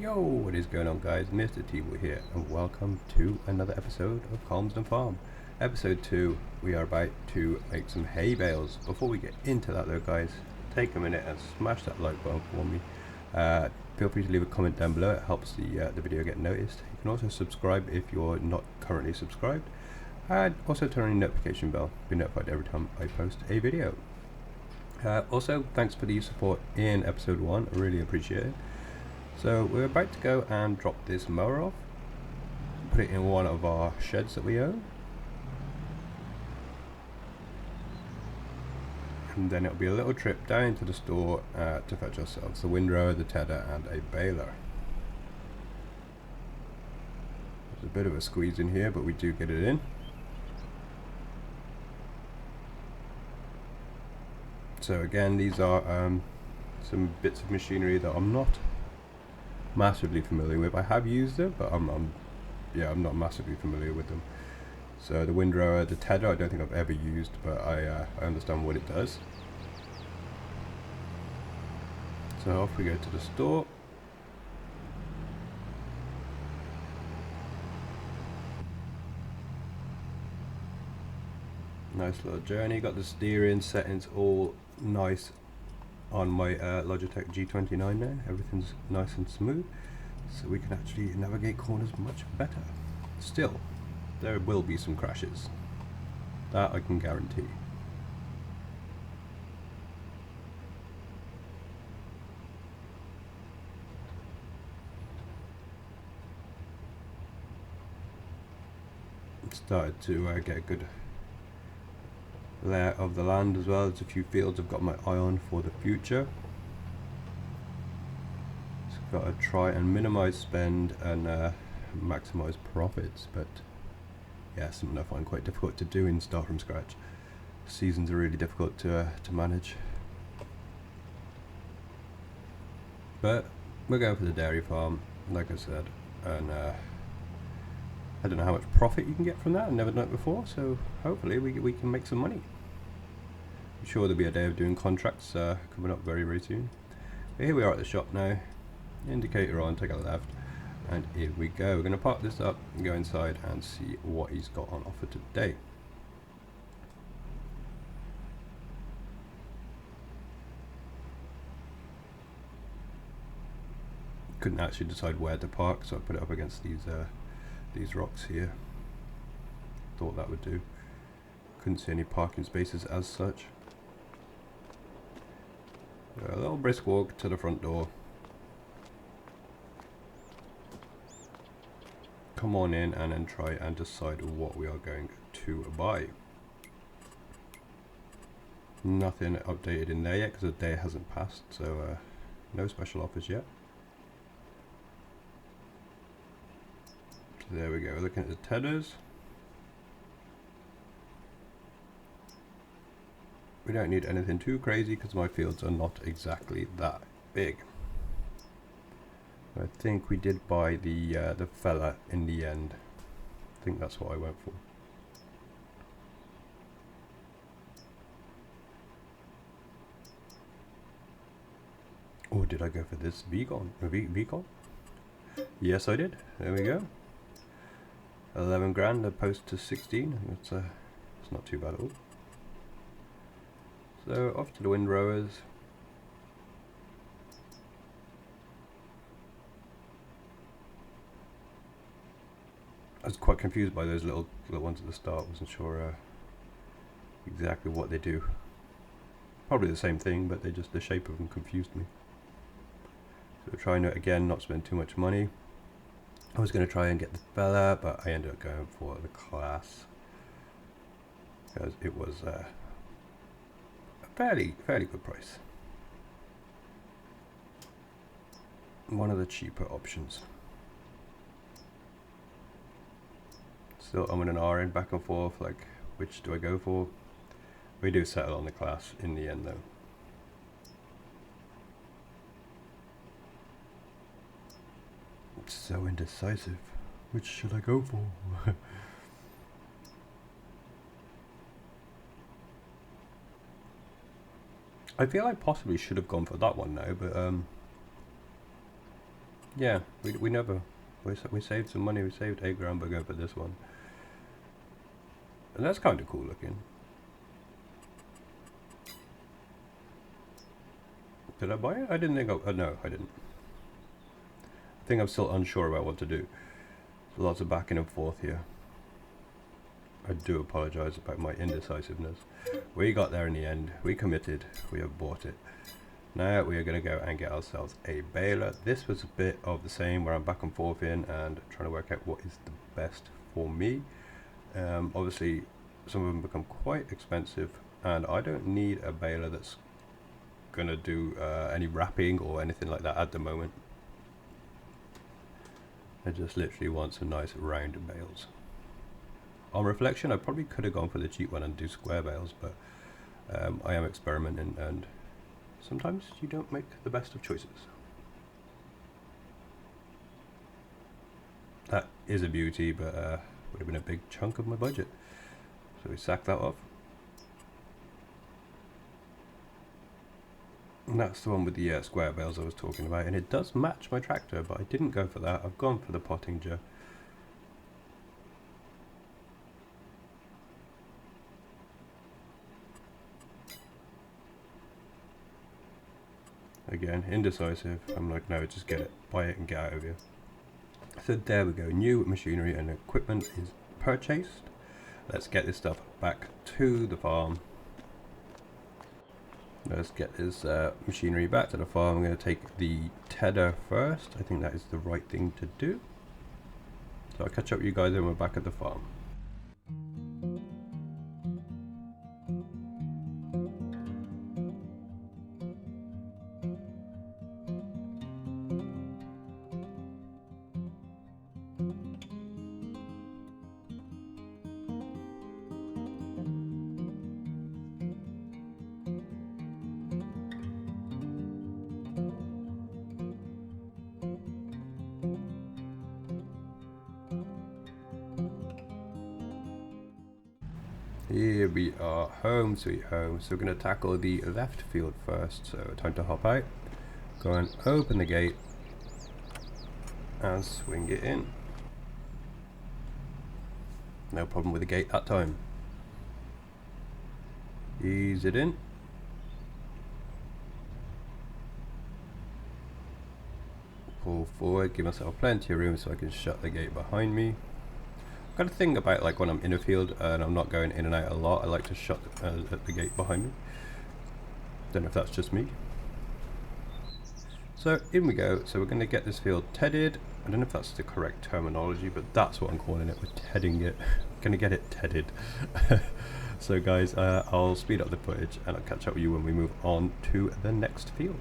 Yo, what is going on, guys? Mr. T-Will here, and welcome to another episode of Calmsden Farm. Episode 2, we are about to make some hay bales. Before we get into that though, guys, take a minute and smash that like button for me. Feel free to leave a comment down below, it helps the video get noticed. You can also subscribe if you're not currently subscribed, and also turn on the notification bell, be notified every time I post a video. Also, thanks for the support in episode 1, I really appreciate it. So we're about to go and drop this mower off, put it in one of our sheds that we own, and then it'll be a little trip down to the store to fetch ourselves the windrower, the tedder and a baler. There's a bit of a squeeze in here, but we do get it in. So again, these are some bits of machinery that I'm not massively familiar with. I have used it, but I'm not massively familiar with them. So the windrower, the tedder, I don't think I've ever used, but I understand what it does. So off we go to the store. Nice little journey. Got the steering settings all nice on my Logitech G29 now. Everything's nice and smooth, so we can actually navigate corners much better. Still, there will be some crashes, that I can guarantee. Started to get a good layer of the land as well. There's a few fields I've got my eye on for the future. Just got to try and minimize spend and maximize profits, but yeah, something I find quite difficult to do in start from scratch. Seasons are really difficult to manage, but we're going for the dairy farm, like I said, and I don't know how much profit you can get from that. I've never done it before, so hopefully we can make some money. I'm sure there'll be a day of doing contracts coming up very soon. But here we are at the shop now. Indicator on, take a left, and here we go. We're going to park this up and go inside and see what he's got on offer today. Couldn't actually decide where to park, so I put it up against these rocks here. Thought that would do. Couldn't see any parking spaces as such. A little brisk walk to the front door. Come on in and then try and decide what we are going to buy. Nothing updated in there yet because the day hasn't passed, so no special offers yet. So there we go, we're looking at the tedders. We don't need anything too crazy because my fields are not exactly that big. I think we did buy the fella in the end. I think that's what I went for. Or did I go for this Beacon? Yes, I did. There we go. 11 grand opposed to 16. It's not too bad at all. So off to the windrowers. I was quite confused by those little ones at the start. Wasn't sure exactly what they do. Probably the same thing, but the shape of them confused me. So we're trying to again not spend too much money. I was going to try and get the fella, but I ended up going for the class because it was a fairly good price. One of the cheaper options. Still I'm in an R in back and forth, like which do I go for? We do settle on the class in the end though. It's so indecisive. Which should I go for? I feel I possibly should have gone for that one now, but Yeah, we never, we saved some money, we saved £8 by going for this one. And that's kind of cool looking. Did I buy it? I didn't think no, I didn't. I think I'm still unsure about what to do. Lots of backing and forth here. I do apologise about my indecisiveness. We got there in the end. We committed. We have bought it. Now we are going to go and get ourselves a baler. This was a bit of the same where I'm back and forth in and trying to work out what is the best for me. Obviously some of them become quite expensive and I don't need a baler that's going to do any wrapping or anything like that at the moment. I just literally want some nice round bales. On reflection, I probably could have gone for the cheap one and do square bales, but I am experimenting and sometimes you don't make the best of choices. That is a beauty, but would have been a big chunk of my budget. So we sack that off. And that's the one with the square bales I was talking about, and it does match my tractor, but I didn't go for that. I've gone for the Pottinger. Again, indecisive. I'm like, no, just get it, buy it and get out of here. So there we go, new machinery and equipment is purchased. Let's get this stuff back to the farm. Let's get this machinery back to the farm. I'm going to take the tedder first. I think that is the right thing to do. So I'll catch up with you guys when we're back at the farm. Here we are, home sweet home. So we're going to tackle the left field first. So time to hop out, go and open the gate and swing it in. No problem with the gate that time. Ease it in. Pull forward, give myself plenty of room so I can shut the gate behind me. Got a thing about like when I'm in a field and I'm not going in and out a lot, I like to shut the gate behind me. Don't know if that's just me. So in we go. So we're going to get this field tedded. I don't know if that's the correct terminology, but that's what I'm calling it. We're tedding it. Going to get it tedded. So guys, I'll speed up the footage and I'll catch up with you when we move on to the next field.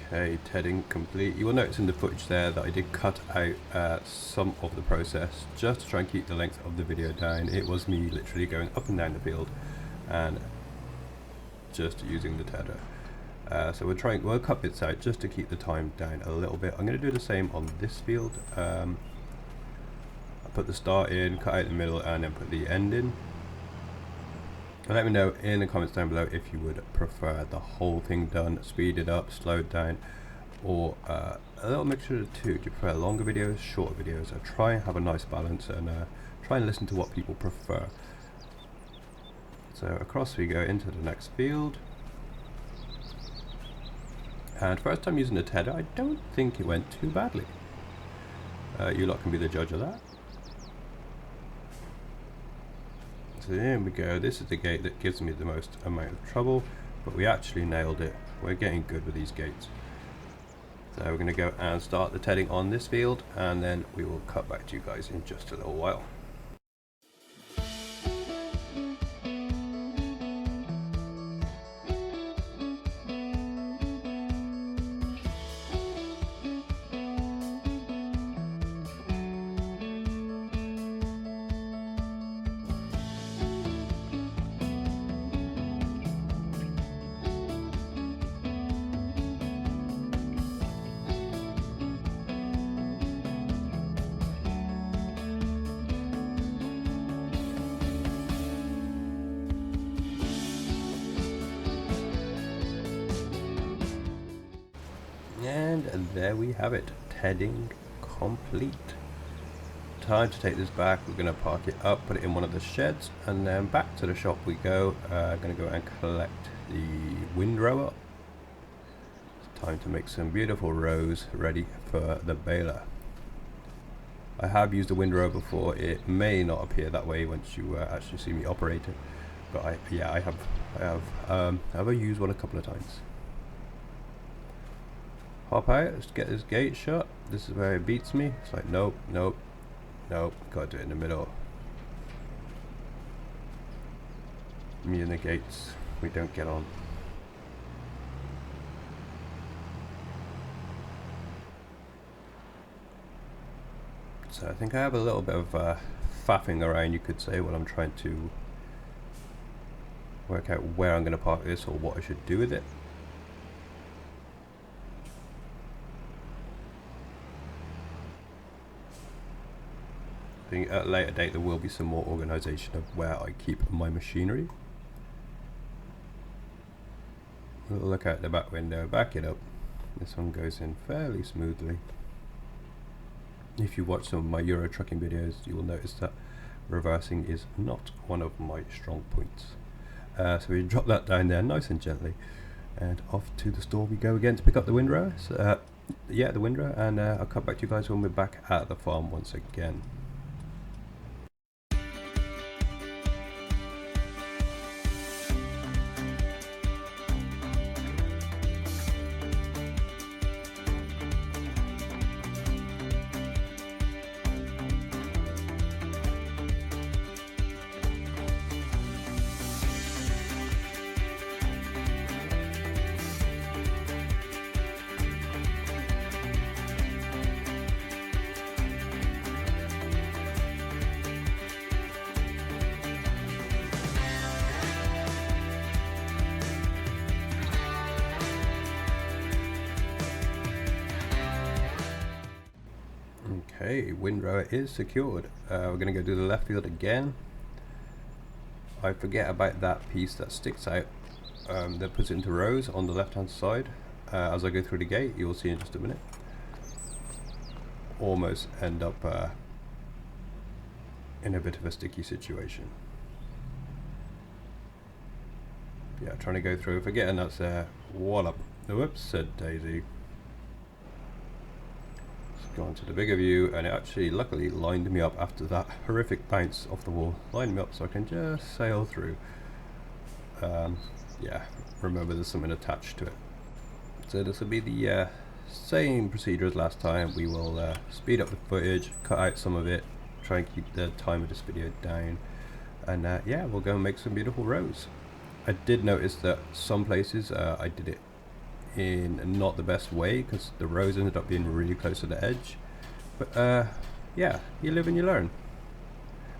Okay, tedding complete. You will notice in the footage there that I did cut out some of the process just to try and keep the length of the video down. It was me literally going up and down the field and just using the tedder. So we'll cut bits out just to keep the time down a little bit. I'm going to do the same on this field. I'll put the start in, cut out the middle, and then put the end in. And let me know in the comments down below if you would prefer the whole thing done, speeded up, slowed down, or a little mixture of the two. Do you prefer longer videos, shorter videos? I try and have a nice balance and try and listen to what people prefer. So across we go into the next field. And first time using the tedder, I don't think it went too badly. You lot can be the judge of that. So there we go. This is the gate that gives me the most amount of trouble, but we actually nailed it We're getting good with these gates. So we're going to go and start the tedding on this field, and then we will cut back to you guys in just a little while. And there we have it, tedding complete. Time to take this back. We're going to park it up, put it in one of the sheds, and then back to the shop we go. Going to go and collect the windrower. It's time to make some beautiful rows ready for the baler. I have used the windrower before. It may not appear that way once you actually see me operate it, but I have used one a couple of times. Hop out, let's get this gate shut. This is where it beats me. It's like, nope, nope, nope, gotta do it in the middle. Me and the gates, we don't get on. So I think I have a little bit of faffing around, you could say, while I'm trying to work out where I'm going to park this or what I should do with it. I think at a later date there will be some more organisation of where I keep my machinery. We'll look out the back window, back it up. This one goes in fairly smoothly. If you watch some of my Euro trucking videos, you will notice that reversing is not one of my strong points. So we drop that down there nice and gently, and off to the store we go again to pick up the windrower. So, yeah, the windrower, and I'll come back to you guys when we're back at the farm once again. Okay, windrower is secured. We're going to go do the left field again. I forget about that piece that sticks out that puts it into rows on the left hand side. As I go through the gate, you'll see in just a minute. Almost end up in a bit of a sticky situation. Yeah, trying to go through, forgetting that's there. Wallop. Whoops, said Daisy. Go on to the bigger view, and it actually luckily lined me up after that horrific bounce off the wall. Lined me up so I can just sail through. Yeah, remember there's something attached to it. So this will be the same procedure as last time. We will speed up the footage, cut out some of it, try and keep the time of this video down, and yeah, we'll go and make some beautiful rows. I did notice that some places I did it in not the best way because the rows ended up being really close to the edge, but yeah, you live and you learn.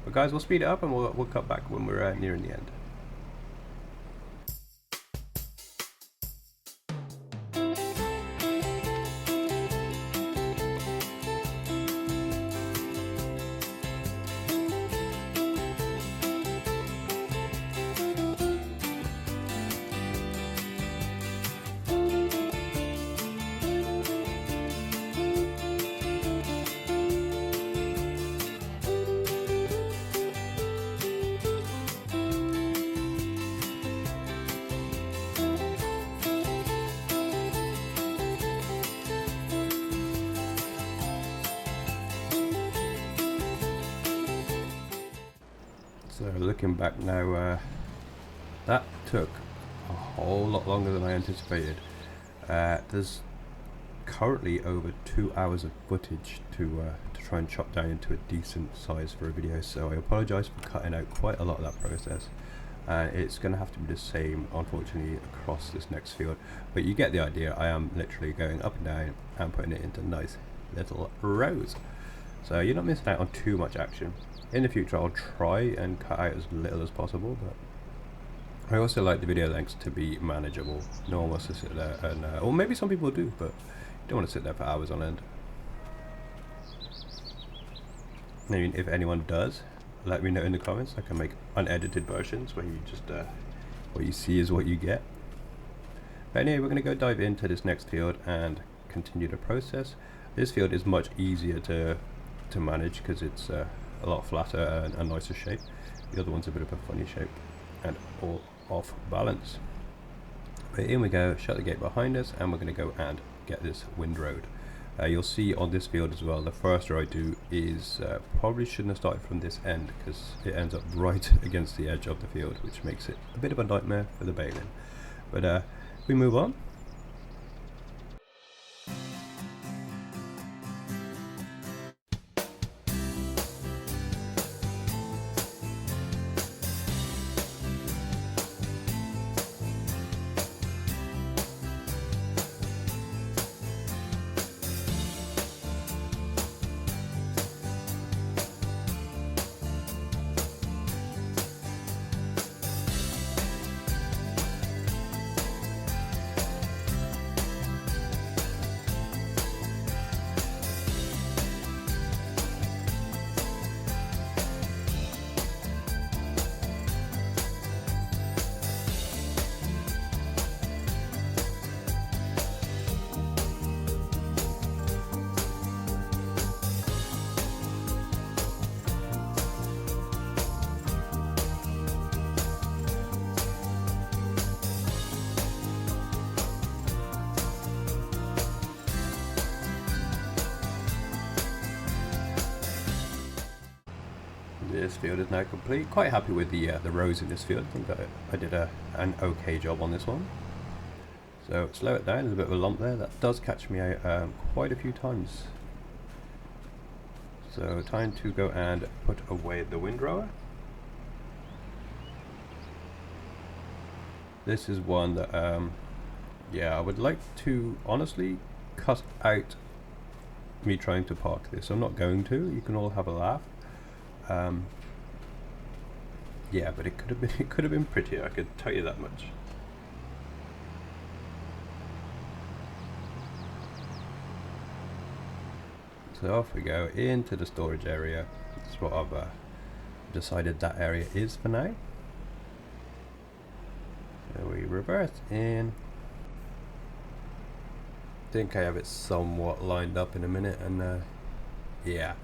But guys, we'll speed it up and we'll cut back when we're nearing the end. So looking back now, that took a whole lot longer than I anticipated. There's currently over 2 hours of footage to try and chop down into a decent size for a video, so I apologise for cutting out quite a lot of that process. It's going to have to be the same, unfortunately, across this next field, but you get the idea. I am literally going up and down and putting it into nice little rows, so you're not missing out on too much action. In the future I'll try and cut out as little as possible, but I also like the video lengths to be manageable. No one wants to sit there and or maybe some people do, but you don't want to sit there for hours on end. I mean, if anyone does, let me know in the comments. I can make unedited versions where you just what you see is what you get. But anyway, we're going to go dive into this next field and continue the process. This field is much easier to manage because it's a lot flatter and a nicer shape. The other one's a bit of a funny shape and all off balance. But in we go, shut the gate behind us, and we're going to go and get this windrowed. You'll see on this field as well, the first row I do is probably shouldn't have started from this end because it ends up right against the edge of the field, which makes it a bit of a nightmare for the baling. But we move on. This field is now complete. Quite happy with the rows in this field. I think that I did an okay job on this one. So slow it down. There's a bit of a lump there. That does catch me out quite a few times. So time to go and put away the windrower. This is one that yeah, I would like to honestly cut out me trying to park this. I'm not going to. You can all have a laugh. Yeah, but it could have been prettier, I could tell you that much. So off we go into the storage area. That's what I've decided that area is for now. So we reverse in. Think I have it somewhat lined up in a minute, and yeah,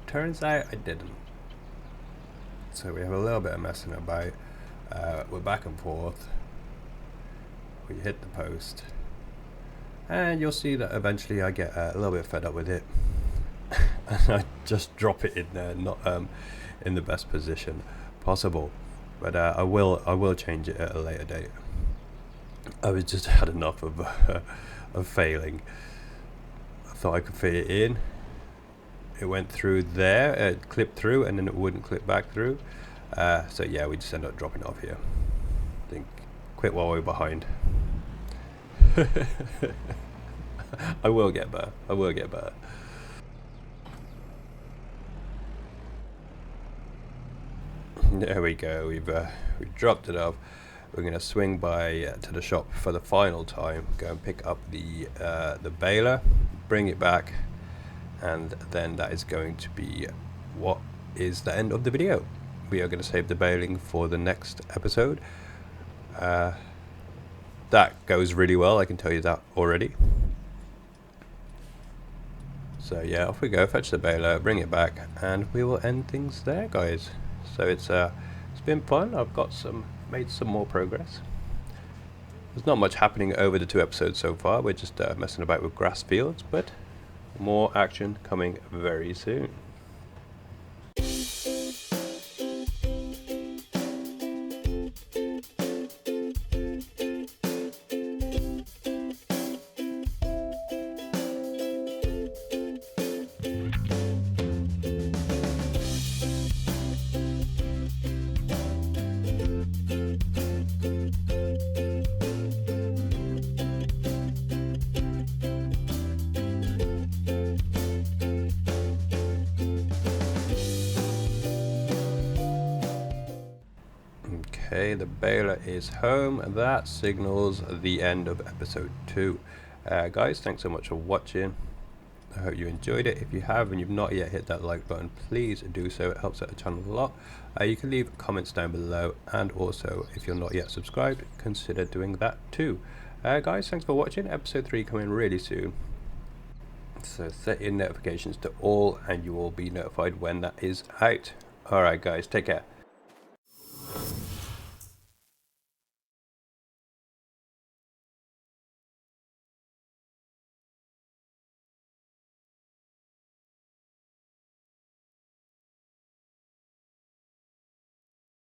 turns out I didn't. So we have a little bit of messing about. We're back and forth. We hit the post, and you'll see that eventually I get a little bit fed up with it, and I just drop it in there, not in the best position possible. But I will change it at a later date. I was just had enough of failing. I thought I could fit it in. It went through there, it clipped through, and then it wouldn't clip back through. So yeah, we just ended up dropping off here. I think quit while we're behind. I will get better. I will get better. There we go. We've dropped it off. We're going to swing by to the shop for the final time. Go and pick up the baler, bring it back, and then that is going to be what is the end of the video. We are going to save the baling for the next episode. That goes really well, I can tell you that already. So yeah, off we go, fetch the baler, bring it back, and we will end things there, guys. So it's been fun. I've made some more progress. There's not much happening over the 2 episodes so far. We're just messing about with grass fields, but more action coming very soon. Okay, the baler is home, and that signals the end of episode 2. Guys, thanks so much for watching. I hope you enjoyed it. If you have and you've not yet hit that like button, please do so. It helps out the channel a lot. You can leave comments down below, and also if you're not yet subscribed, consider doing that too. Guys, thanks for watching. Episode 3 coming really soon, so set your notifications to all and you will be notified when that is out. Alright guys, take care.